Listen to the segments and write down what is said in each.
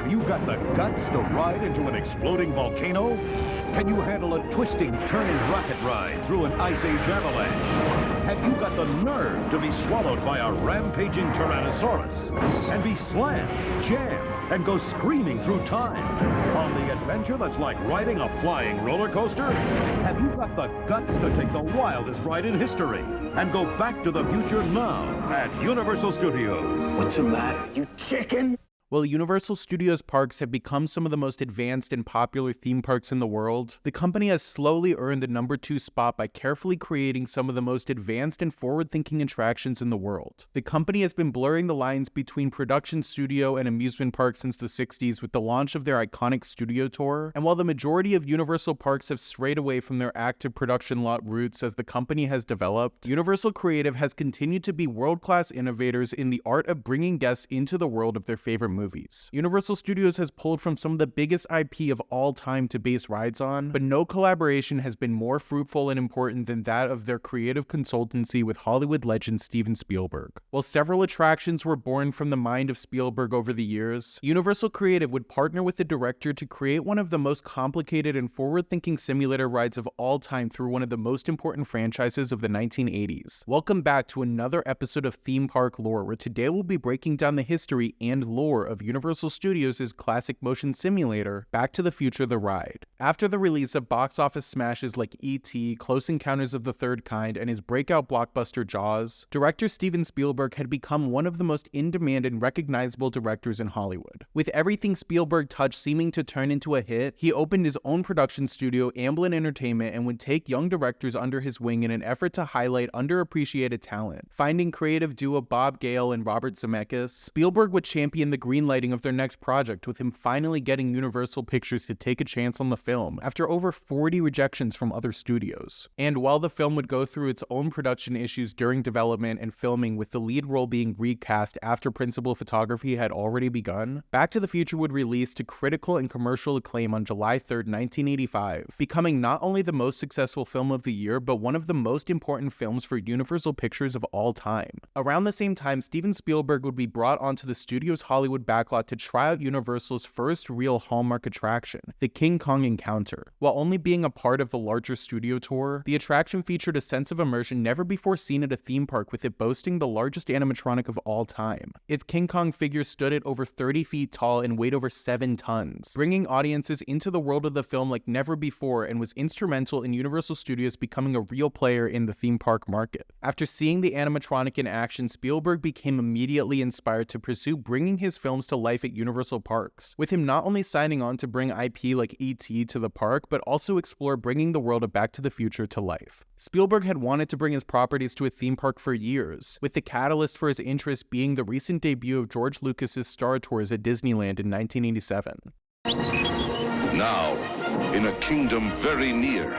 Have you got the guts to ride into an exploding volcano? Can you handle a twisting, turning rocket ride through an Ice Age avalanche? Have you got the nerve to be swallowed by a rampaging Tyrannosaurus and be slammed, jammed, and go screaming through time on the adventure that's like riding a flying roller coaster? Have you got the guts to take the wildest ride in history and go back to the future now at Universal Studios? What's the matter, you chicken? While Universal Studios parks have become some of the most advanced and popular theme parks in the world, the company has slowly earned the #2 spot by carefully creating some of the most advanced and forward-thinking attractions in the world. The company has been blurring the lines between production studio and amusement park since the 60s with the launch of their iconic studio tour, and while the majority of Universal parks have strayed away from their active production lot roots as the company has developed, Universal Creative has continued to be world-class innovators in the art of bringing guests into the world of their favorite movies. Universal Studios has pulled from some of the biggest IP of all time to base rides on, but no collaboration has been more fruitful and important than that of their creative consultancy with Hollywood legend Steven Spielberg. While several attractions were born from the mind of Spielberg over the years, Universal Creative would partner with the director to create one of the most complicated and forward-thinking simulator rides of all time through one of the most important franchises of the 1980s. Welcome back to another episode of Theme Park Lore, where today we'll be breaking down the history and lore of Universal Studios' classic motion simulator, Back to the Future: The Ride. After the release of box office smashes like E.T., Close Encounters of the Third Kind, and his breakout blockbuster Jaws, director Steven Spielberg had become one of the most in-demand and recognizable directors in Hollywood. With everything Spielberg touched seeming to turn into a hit, he opened his own production studio, Amblin Entertainment, and would take young directors under his wing in an effort to highlight underappreciated talent. Finding creative duo Bob Gale and Robert Zemeckis, Spielberg would champion the greenlighting of their next project, with him finally getting Universal Pictures to take a chance on the film after over 40 rejections from other studios. And while the film would go through its own production issues during development and filming, with the lead role being recast after principal photography had already begun, Back to the Future would release to critical and commercial acclaim on July 3rd, 1985, becoming not only the most successful film of the year, but one of the most important films for Universal Pictures of all time. Around the same time, Steven Spielberg would be brought onto the studio's Hollywood backlot to try out Universal's first real Hallmark attraction, the King Kong Encounter. While only being a part of the larger studio tour, the attraction featured a sense of immersion never before seen at a theme park, with it boasting the largest animatronic of all time. Its King Kong figure stood at over 30 feet tall and weighed over 7 tons, bringing audiences into the world of the film like never before, and was instrumental in Universal Studios becoming a real player in the theme park market. After seeing the animatronic in action, Spielberg became immediately inspired to pursue bringing his films to life at Universal Parks, with him not only signing on to bring IP like E.T. to the park, but also explore bringing the world of Back to the Future to life. Spielberg had wanted to bring his properties to a theme park for years, with the catalyst for his interest being the recent debut of George Lucas's Star Tours at Disneyland in 1987. Now, in a kingdom very near,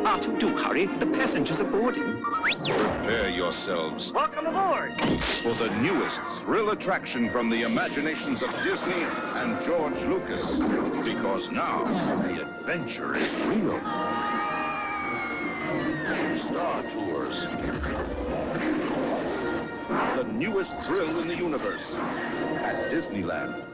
R2, do hurry. The passengers are boarding. prepare yourselves Welcome aboard. for the newest thrill attraction from the imaginations of Disney and George Lucas. Because now, the adventure is real. Star Tours. The newest thrill in the universe at Disneyland.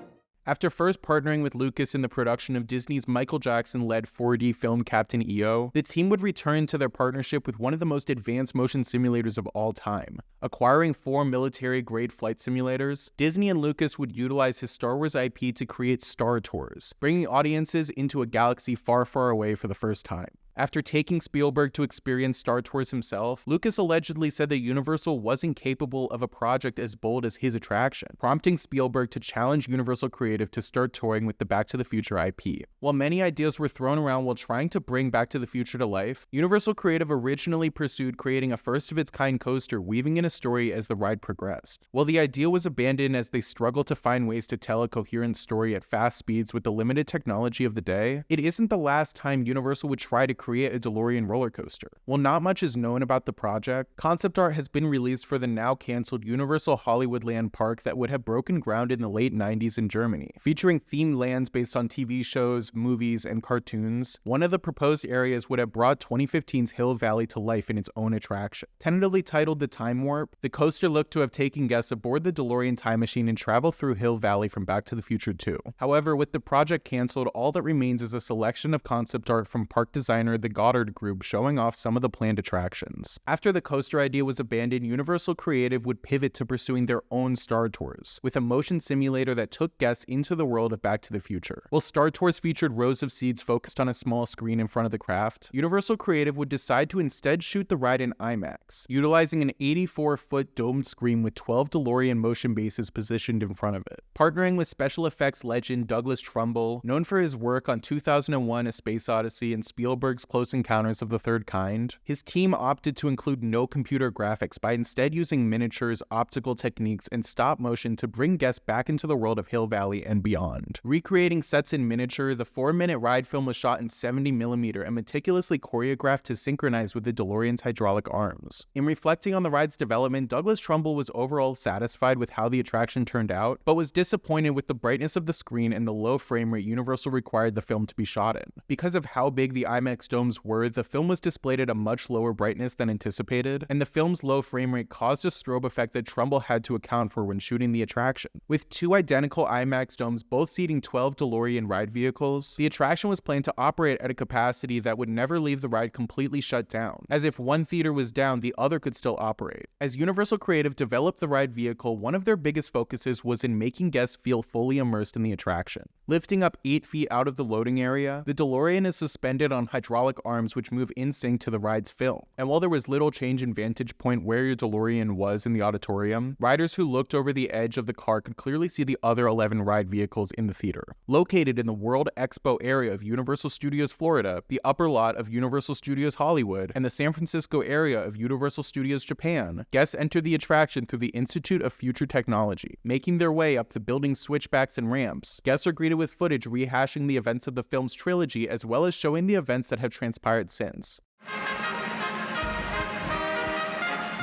After first partnering with Lucas in the production of Disney's Michael Jackson-led 4D film Captain EO, the team would return to their partnership with one of the most advanced motion simulators of all time. Acquiring 4 military-grade flight simulators, Disney and Lucas would utilize his Star Wars IP to create Star Tours, bringing audiences into a galaxy far, far away for the first time. After taking Spielberg to experience Star Tours himself, Lucas allegedly said that Universal wasn't capable of a project as bold as his attraction, prompting Spielberg to challenge Universal Creative to start touring with the Back to the Future IP. While many ideas were thrown around while trying to bring Back to the Future to life, Universal Creative originally pursued creating a first-of-its-kind coaster weaving in a story as the ride progressed. While the idea was abandoned as they struggled to find ways to tell a coherent story at fast speeds with the limited technology of the day, it isn't the last time Universal would try to create a DeLorean roller coaster. While not much is known about the project, concept art has been released for the now canceled Universal Hollywoodland park that would have broken ground in the late 90s in Germany, featuring themed lands based on TV shows, movies, and cartoons. One of the proposed areas would have brought 2015's Hill Valley to life in its own attraction. Tentatively titled the Time Warp, the coaster looked to have taken guests aboard the DeLorean time machine and travel through Hill Valley from Back to the Future 2. However, with the project canceled, all that remains is a selection of concept art from park designer the Goddard Group showing off some of the planned attractions. After the coaster idea was abandoned, Universal Creative would pivot to pursuing their own Star Tours, with a motion simulator that took guests into the world of Back to the Future. While Star Tours featured rows of seats focused on a small screen in front of the craft, Universal Creative would decide to instead shoot the ride in IMAX, utilizing an 84-foot domed screen with 12 DeLorean motion bases positioned in front of it. Partnering with special effects legend Douglas Trumbull, known for his work on 2001: A Space Odyssey and Spielberg's Close Encounters of the Third Kind, his team opted to include no computer graphics by instead using miniatures, optical techniques, and stop motion to bring guests back into the world of Hill Valley and beyond. Recreating sets in miniature, the 4-minute ride film was shot in 70mm and meticulously choreographed to synchronize with the DeLorean's hydraulic arms. In reflecting on the ride's development, Douglas Trumbull was overall satisfied with how the attraction turned out, but was disappointed with the brightness of the screen and the low frame rate Universal required the film to be shot in. Because of how big the IMAX domes were, the film was displayed at a much lower brightness than anticipated, and the film's low frame rate caused a strobe effect that Trumbull had to account for when shooting the attraction. With two identical IMAX domes both seating 12 DeLorean ride vehicles, the attraction was planned to operate at a capacity that would never leave the ride completely shut down, as if one theater was down, the other could still operate. As Universal Creative developed the ride vehicle, one of their biggest focuses was in making guests feel fully immersed in the attraction. Lifting up 8 feet out of the loading area, the DeLorean is suspended on hydraulic arms which move in sync to the ride's film. And while there was little change in vantage point where your DeLorean was in the auditorium, riders who looked over the edge of the car could clearly see the other 11 ride vehicles in the theater. Located in the World Expo area of Universal Studios Florida, the upper lot of Universal Studios Hollywood, and the San Francisco area of Universal Studios Japan, guests enter the attraction through the Institute of Future Technology. Making their way up the building's switchbacks and ramps, guests are greeted with footage rehashing the events of the film's trilogy as well as showing the events that have transpired since.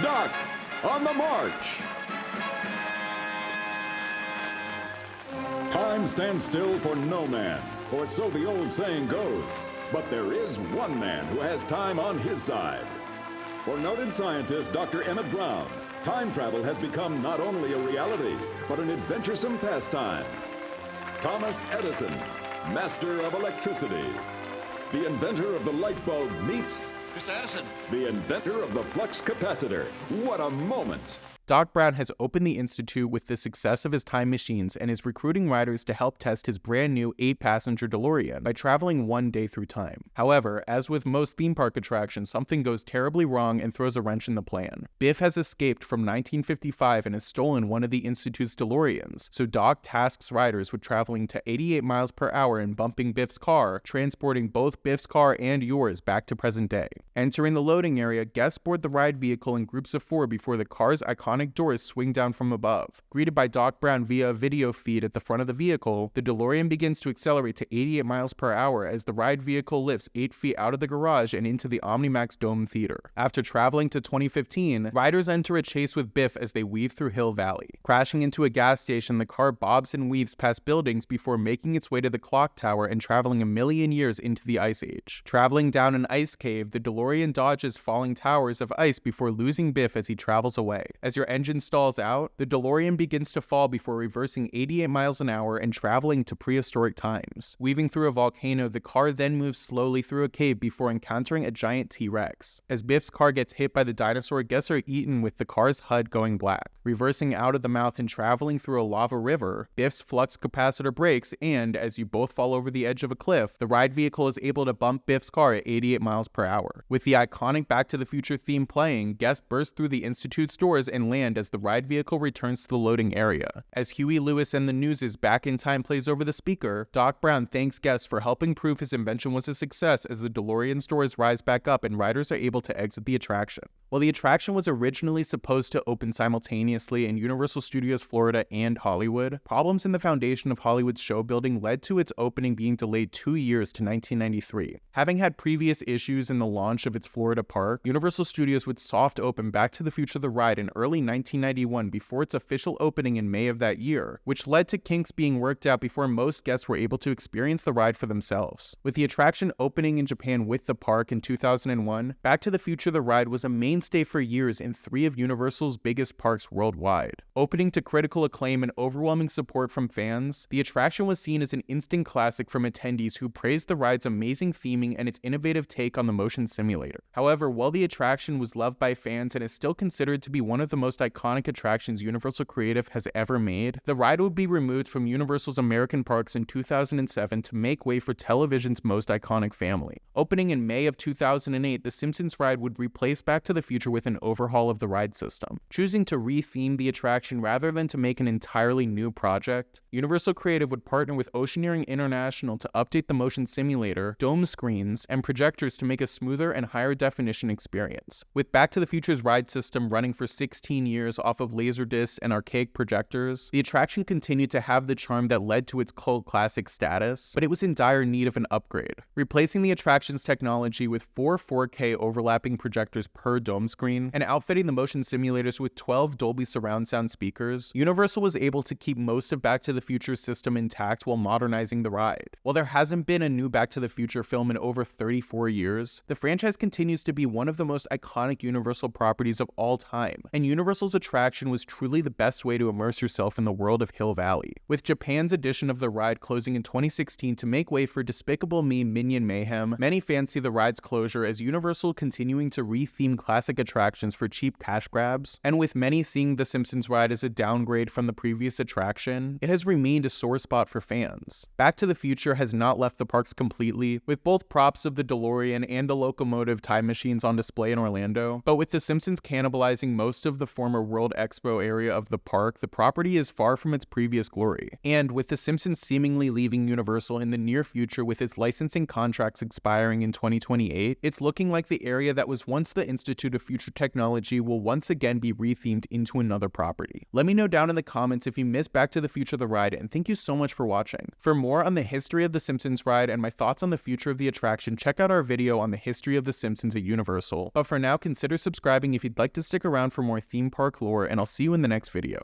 Doc, on the march! Time stands still for no man, or so the old saying goes. But there is one man who has time on his side. For noted scientist Dr. Emmett Brown, time travel has become not only a reality, but an adventuresome pastime. Thomas Edison, master of electricity. The inventor of the light bulb meets Mr. Edison, the inventor of the flux capacitor. What a moment! Doc Brown has opened the Institute with the success of his time machines and is recruiting riders to help test his brand new 8-passenger DeLorean by traveling one day through time. However, as with most theme park attractions, something goes terribly wrong and throws a wrench in the plan. Biff has escaped from 1955 and has stolen one of the Institute's DeLoreans, so Doc tasks riders with traveling to 88 miles per hour and bumping Biff's car, transporting both Biff's car and yours back to present day. Entering the loading area, guests board the ride vehicle in groups of 4 before the car's iconic doors swing down from above. Greeted by Doc Brown via a video feed at the front of the vehicle, the DeLorean begins to accelerate to 88 miles per hour as the ride vehicle lifts 8 feet out of the garage and into the OmniMax Dome Theater. After traveling to 2015, riders enter a chase with Biff as they weave through Hill Valley. Crashing into a gas station, the car bobs and weaves past buildings before making its way to the clock tower and traveling a million years into the Ice Age. Traveling down an ice cave, the DeLorean dodges falling towers of ice before losing Biff as he travels away. As your engine stalls out, the DeLorean begins to fall before reversing 88 miles an hour and traveling to prehistoric times. Weaving through a volcano, the car then moves slowly through a cave before encountering a giant T-Rex. As Biff's car gets hit by the dinosaur, guests are eaten with the car's HUD going black. Reversing out of the mouth and traveling through a lava river, Biff's flux capacitor breaks and, as you both fall over the edge of a cliff, the ride vehicle is able to bump Biff's car at 88 miles per hour. With the iconic Back to the Future theme playing, guests burst through the Institute's doors and land land as the ride vehicle returns to the loading area. As Huey Lewis and the News' Back in Time plays over the speaker, Doc Brown thanks guests for helping prove his invention was a success as the DeLorean's doors rise back up and riders are able to exit the attraction. While the attraction was originally supposed to open simultaneously in Universal Studios Florida and Hollywood, problems in the foundation of Hollywood's show building led to its opening being delayed 2 years to 1993. Having had previous issues in the launch of its Florida park, Universal Studios would soft open Back to the Future the ride in early 1991 before its official opening in May of that year, which led to kinks being worked out before most guests were able to experience the ride for themselves. With the attraction opening in Japan with the park in 2001, Back to the Future the ride was a mainstay for years in 3 of Universal's biggest parks worldwide. Opening to critical acclaim and overwhelming support from fans, the attraction was seen as an instant classic from attendees who praised the ride's amazing theming and its innovative take on the motion simulator. However, while the attraction was loved by fans and is still considered to be one of the most iconic attractions Universal Creative has ever made, the ride would be removed from Universal's American parks in 2007 to make way for television's most iconic family. Opening in May of 2008, the Simpsons ride would replace Back to the Future with an overhaul of the ride system. Choosing to re-theme the attraction rather than to make an entirely new project, Universal Creative would partner with Oceaneering International to update the motion simulator, dome screens, and projectors to make a smoother and higher definition experience. With Back to the Future's ride system running for 16 years off of Laserdiscs and archaic projectors, the attraction continued to have the charm that led to its cult classic status, but it was in dire need of an upgrade. Replacing the attraction's technology with 4 4K overlapping projectors per dome screen, and outfitting the motion simulators with 12 Dolby surround sound speakers, Universal was able to keep most of Back to the Future's system intact while modernizing the ride. While there hasn't been a new Back to the Future film in over 34 years, the franchise continues to be one of the most iconic Universal properties of all time, and Universal's attraction was truly the best way to immerse yourself in the world of Hill Valley. With Japan's edition of the ride closing in 2016 to make way for Despicable Me Minion Mayhem, many fans see the ride's closure as Universal continuing to re-theme classic attractions for cheap cash grabs, and with many seeing the Simpsons ride as a downgrade from the previous attraction, it has remained a sore spot for fans. Back to the Future has not left the parks completely, with both props of the DeLorean and the locomotive time machines on display in Orlando, but with the Simpsons cannibalizing most of the former World Expo area of the park, the property is far from its previous glory. And with the Simpsons seemingly leaving Universal in the near future with its licensing contracts expiring in 2028, it's looking like the area that was once the Institute of Future Technology will once again be rethemed into another property. Let me know down in the comments if you missed Back to the Future the ride, and thank you so much for watching. For more on the history of the Simpsons ride and my thoughts on the future of the attraction, check out our video on the history of the Simpsons at Universal. But for now, consider subscribing if you'd like to stick around for more theme park lore, and I'll see you in the next video.